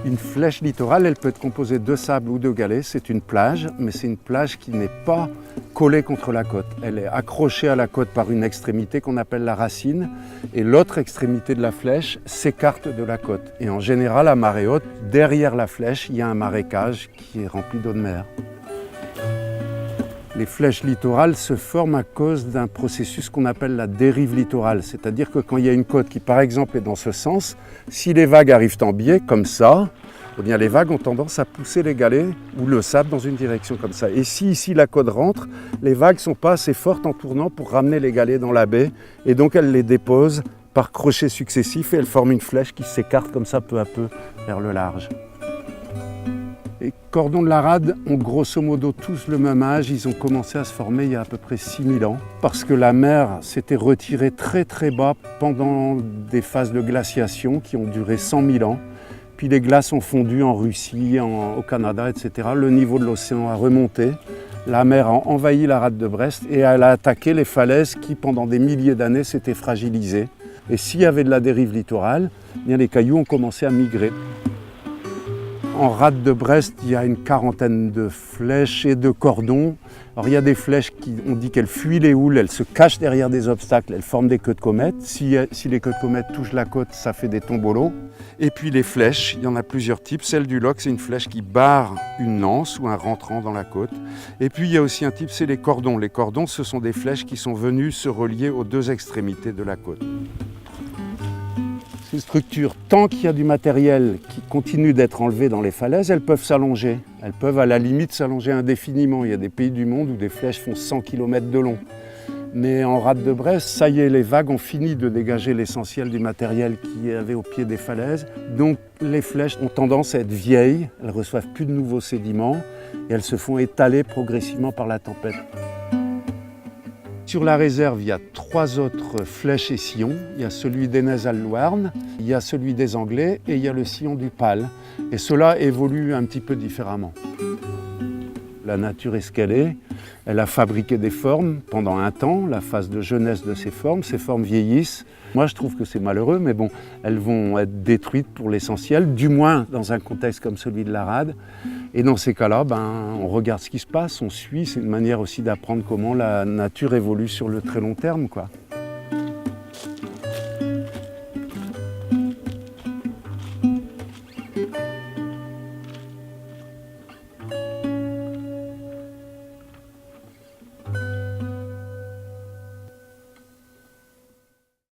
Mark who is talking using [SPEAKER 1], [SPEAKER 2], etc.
[SPEAKER 1] Une flèche littorale, elle peut être composée de sable ou de galets. C'est une plage, mais c'est une plage qui n'est pas collée contre la côte. Elle est accrochée à la côte par une extrémité qu'on appelle la racine, et l'autre extrémité de la flèche s'écarte de la côte. Et en général, à marée haute, derrière la flèche, il y a un marécage qui est rempli d'eau de mer. Les flèches littorales se forment à cause d'un processus qu'on appelle la dérive littorale. C'est-à-dire que quand il y a une côte qui, par exemple, est dans ce sens, si les vagues arrivent en biais, comme ça, eh bien, les vagues ont tendance à pousser les galets ou le sable dans une direction comme ça. Et si ici la côte rentre, les vagues ne sont pas assez fortes en tournant pour ramener les galets dans la baie. Et donc elles les déposent par crochets successifs et elles forment une flèche qui s'écarte comme ça peu à peu vers le large. Les cordons de la rade ont grosso modo tous le même âge. Ils ont commencé à se former il y a à peu près 6000 ans parce que la mer s'était retirée très très bas pendant des phases de glaciation qui ont duré 100 000 ans. Puis les glaces ont fondu en Russie, au Canada, etc. Le niveau de l'océan a remonté. La mer a envahi la rade de Brest et elle a attaqué les falaises qui, pendant des milliers d'années, s'étaient fragilisées. Et s'il y avait de la dérive littorale, eh bien les cailloux ont commencé à migrer. En rade de Brest, il y a une quarantaine de flèches et de cordons. Alors il y a des flèches on dit qu'elles fuient les houles, elles se cachent derrière des obstacles, elles forment des queues de comète. Si les queues de comète touchent la côte, ça fait des tombolos. Et puis les flèches, il y en a plusieurs types. Celle du loch, c'est une flèche qui barre une anse ou un rentrant dans la côte. Et puis il y a aussi un type, c'est les cordons. Les cordons, ce sont des flèches qui sont venues se relier aux deux extrémités de la côte. Ces structures, tant qu'il y a du matériel qui continue d'être enlevé dans les falaises, elles peuvent s'allonger. Elles peuvent à la limite s'allonger indéfiniment. Il y a des pays du monde où des flèches font 100 km de long. Mais en rade de Brest, ça y est, les vagues ont fini de dégager l'essentiel du matériel qui avait au pied des falaises. Donc les flèches ont tendance à être vieilles, elles ne reçoivent plus de nouveaux sédiments et elles se font étaler progressivement par la tempête. Sur la réserve, il y a 3 autres flèches et sillons. Il y a celui d'Enez-Allouarn, il y a celui des Anglais et il y a le sillon du Pal. Et cela évolue un petit peu différemment. La nature est ce qu'elle est. Elle a fabriqué des formes pendant un temps, la phase de jeunesse de ces formes vieillissent. Moi, je trouve que c'est malheureux, mais bon, elles vont être détruites pour l'essentiel, du moins dans un contexte comme celui de la rade. Et dans ces cas-là, on regarde ce qui se passe, on suit. C'est une manière aussi d'apprendre comment la nature évolue sur le très long terme, quoi.